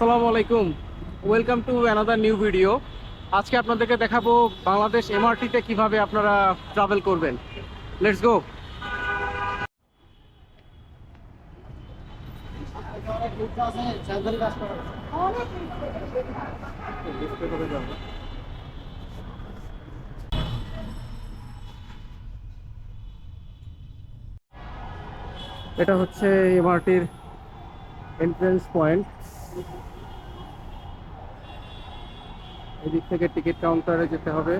আসসালামু আলাইকুম। Welcome to another new video. আজকে আপনাদেরকে দেখাবো বাংলাদেশ এমআরটিতে কিভাবে আপনারা ট্রাভেল করবেন। Let's go. এটা হচ্ছে এমআরটির এন্ট্রেন্স পয়েন্ট। এদিক থেকে টিকিট কাউন্টারে যেতে হবে।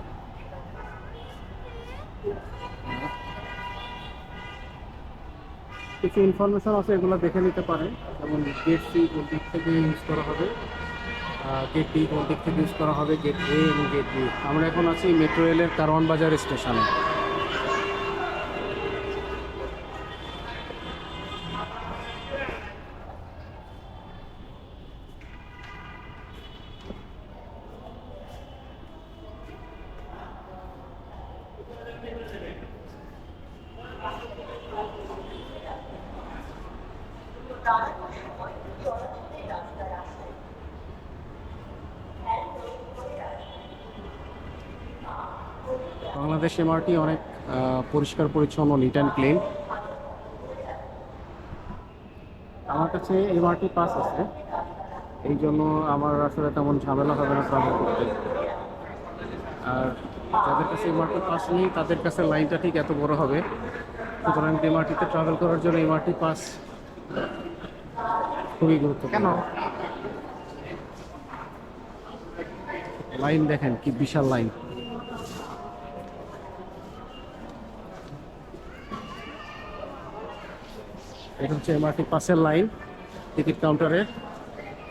কিছু ইনফরমেশন আছে, এগুলো দেখে নিতে পারেন। যেমন গেট সি কোন দিক থেকে ইউজ করা হবে, গেট ডি কোন দিক থেকে ইউজ করা হবে, গেট এ এবং গেট বি। আমরা এখন আছি মেট্রো রেলের কারওয়ান বাজার স্টেশনে। বাংলাদেশ এমআরটি অনেক পরিষ্কার পরিচ্ছন্ন, নিট অ্যান্ড ক্লিন। আমার কাছে এমআরটি পাস আছে, এই জন্য আমার আসলে তেমন ঝামেলা হবে না ট্রাভেল করতে। আর যাদের কাছে এমআরটি পাস নেই তাদের কাছে লাইনটা ঠিক এত বড় হবে। সুতরাং এমআরটিতে ট্রাভেল করার জন্য এমআরটি পাস খুবই গুরুত্বপূর্ণ। লাইন দেখেন কি বিশাল লাইন। এটা হচ্ছে এমআরটি পাসের লাইন টিকিট কাউন্টারে।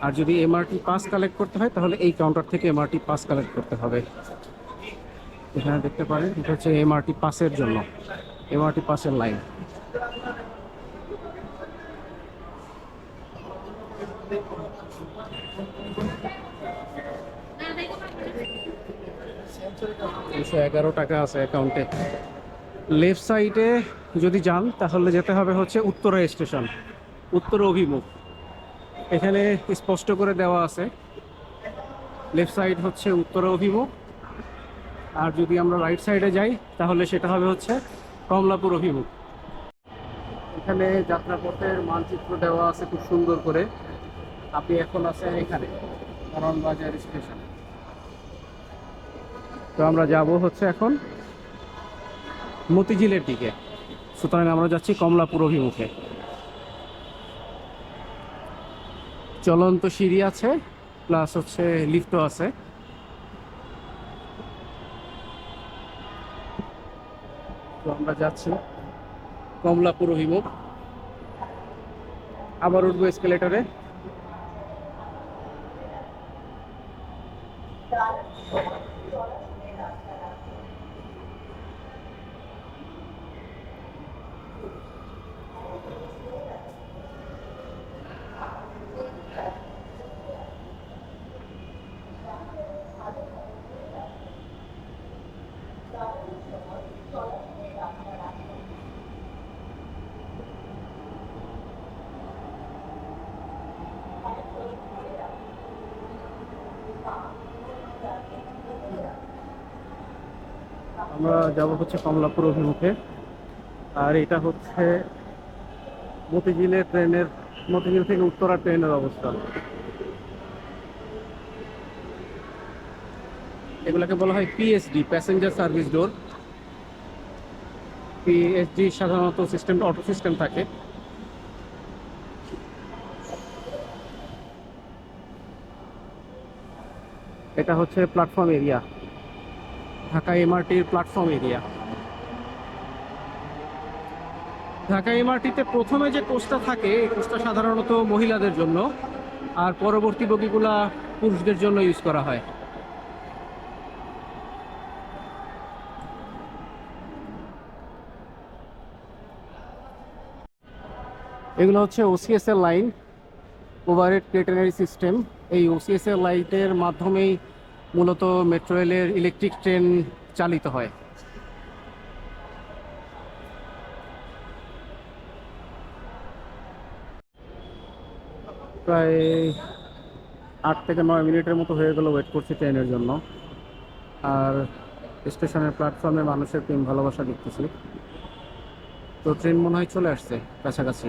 আর যদি এমআরটি পাস কালেক্ট করতে হয় তাহলে এই কাউন্টার থেকে এমআরটি পাস কালেক্ট করতে হবে। এখানে দেখতে পারেন এটা হচ্ছে এমআরটি পাসের জন্য, এমআরটি পাসের লাইন। $211 আছে অ্যাকাউন্টে। লেফট সাইডে যদি যান তাহলে যেতে হবে হচ্ছে উত্তরা স্টেশন, উত্তর অভিমুখ। এখানে স্পষ্ট করে দেওয়া আছে লেফট সাইড হচ্ছে উত্তর অভিমুখ। আর যদি আমরা রাইট সাইডে যাই তাহলে সেটা হবে হচ্ছে কমলাপুর অভিমুখ। এখানে যাত্রাপথের মানচিত্র দেওয়া আছে খুব সুন্দর করে। আপনি এখন আছেন এখানে কারওয়ান বাজার স্টেশনে। তো আমরা যাব হচ্ছে এখন মতিঝিলের দিকে। সুতরাং আমরা যাচ্ছি কমলাপুর অভিমুখে। চলন্ত সিঁড়ি আছে, প্লাস হচ্ছে লিফটও আছে। তো আমরা যাচ্ছি কমলাপুর অভিমুখ। আবার উঠবো এসকেলেটরে। আমরা যাব হচ্ছে কমলাপুর অভিমুখে। আর এটা হচ্ছে মতিঝিল থেকে উত্তরা ট্রেনের অবস্থান। এগুলোকে বলা হয় PSD, passenger service door. PSD সাধারণত সিস্টেমটা অটো সিস্টেম থাকে। এটা হচ্ছে প্ল্যাটফর্ম এরিয়া, ঢাকা এমআরটির প্ল্যাটফর্ম এরিয়া। ঢাকা এমআরটিতে প্রথমে যে কোচটা থাকে এই কোচটা সাধারণত মহিলাদের জন্য, আর পরবর্তী বগিগুলা পুরুষদের জন্য ইউজ করা হয়। এগুলো হচ্ছে ওসিএস এর লাইন, ওভারহেড কেটেনারি সিস্টেম। এই ওসিএস এর লাইটের মাধ্যমেই মূলত মেট্রো রেলের ইলেকট্রিক ট্রেন চালিত হয়। প্রায় 8 থেকে 9 মিনিটের মতো হয়ে গেল ওয়েট করছি ট্রেনের জন্য। আর স্টেশনের প্ল্যাটফর্মে মানুষের প্রেম ভালোবাসা দেখতেছি। তো ট্রেন মনে হয় চলে আসছে কাছাকাছি।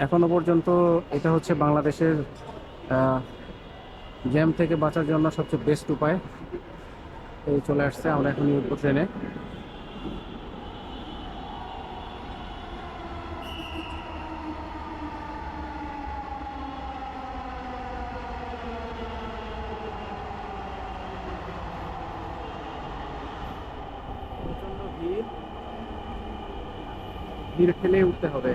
এখনো পর্যন্ত এটা হচ্ছে বাংলাদেশের জ্যাম থেকে বাঁচার জন্য সবচেয়ে বেস্ট উপায়। এই চলে আসছে, আমরা এখন উঠবো ট্রেনে। প্রচন্ড ভিড়, ভিড় ঠেলে উঠতে হবে।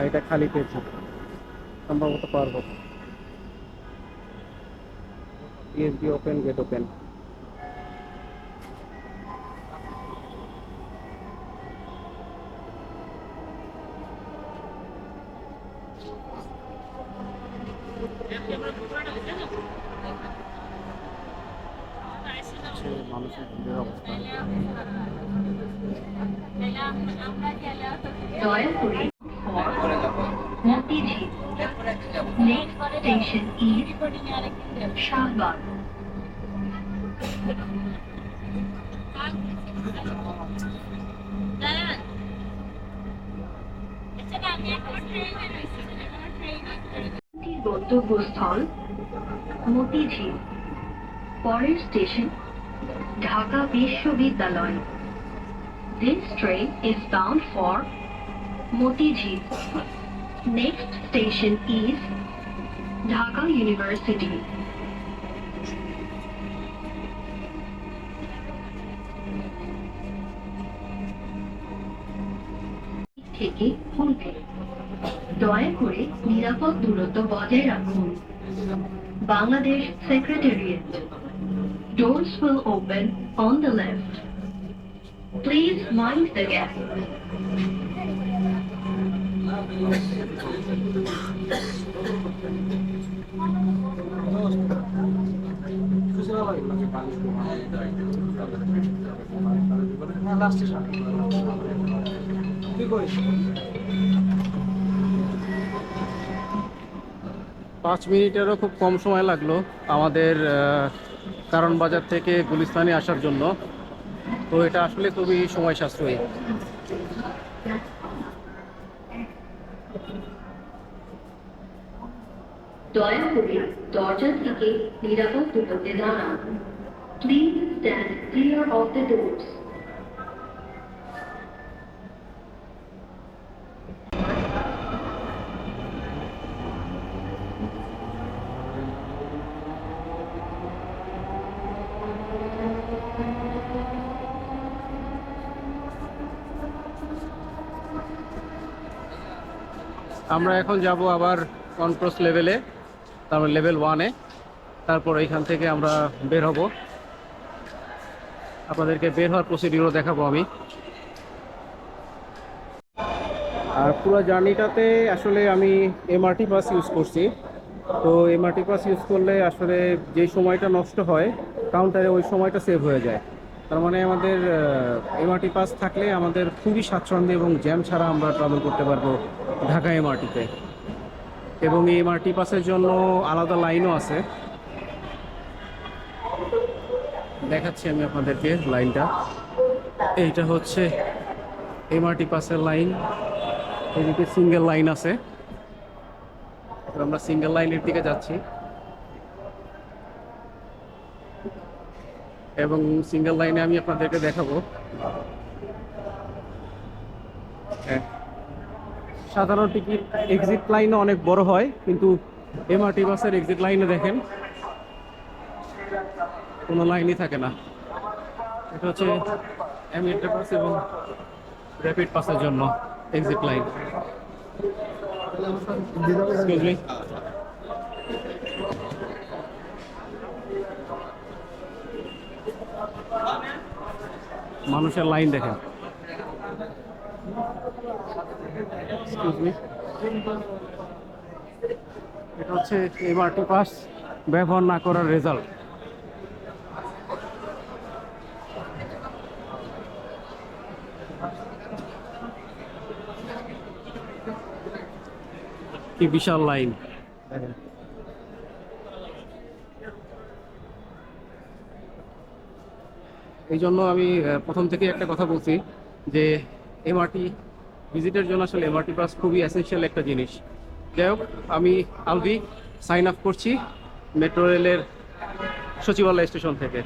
এটা খালি পেয়েছি, সম্ভবত পারবো। PSB open, gate open. মানুষের ভিড়ের অবস্থা। Next station is Shahbag. গন্তব্যস্থল মতিঝিল। পরের স্টেশন ঢাকা বিশ্ববিদ্যালয়। This train is bound for Motijheel. Next station is Dhaka University. থেকে খুলবে। দয়া করে নিরাপদ দূরত্ব বজায় রাখুন। Bangladesh secretariat. Doors will open on the left. Please mind the gap. 5 মিনিটেরও খুব কম সময় লাগলো আমাদের কারণ বাজার থেকে গুলিস্তানে আসার জন্য। তো এটা আসলে খুবই সময় সাশ্রয়ী। দয়া করে দরজা থেকে নিরাপদ দূরত্বে দাঁড়ান। Please stand clear of the doors. আমরা এখন যাব আবার কনক্রস লেভেলে, তারপর লেভেল 1-এ। তারপর এইখান থেকে আমরা বের হব, আপনাদেরকে বের হওয়ার প্রসিডিউরও দেখাবো আমি। আর পুরো জার্নিটাতে আসলে আমি এমআরটি পাস ইউজ করছি। তো এমআরটি পাস ইউজ করলে আসলে যে সময়টা নষ্ট হয় কাউন্টারে, ওই সময়টা সেভ হয়ে যায়। তার মানে আমাদের এমআরটি পাস থাকলে আমাদের খুবই স্বাচ্ছন্দ্য এবং জ্যাম ছাড়া আমরা ট্রাভেল করতে পারবো ঢাকা এমআরটিতে। এবং এই এমআরটি পাসের জন্য আলাদা লাইনও আছে, দেখাচ্ছি আমি আপনাদেরকে লাইনটা। এইটা হচ্ছে এমআরটি পাসের লাইন, এদিকে সিঙ্গেল লাইন আছে। আমরা সিঙ্গেল লাইনের দিকে যাচ্ছি এবং সিঙ্গেল লাইনে আমি আপনাদেরকে দেখাবো। সাধারণ টিকিট এক্সিট লাইনে অনেক বড় হয়, কিন্তু এমআরটি বাসের এক্সিট লাইনে দেখেন কোনো লাইনই থাকে না। এটা হচ্ছে এমআরটি বাস এবং র্যাপিড পাসের জন্য এক্সিট লাইন। এক্সকিউজ মি, মানুষের লাইন দেখেন। এক্সকিউজ মি, এটা হচ্ছে এমআরটি পাস ব্যবহার না করার রেজাল্ট। কি বিশাল লাইন। এই জন্য আমি প্রথম থেকে একটা কথা বলছি যে এমআরটি ভিজিটের জন্য আসলে এমআরটি পাস খুবই এসেনশিয়াল একটা জিনিস। যাই হোক, আমি আলভি সাইন আপ করছি মেট্রো রেলের সচিবালয় স্টেশন থেকে।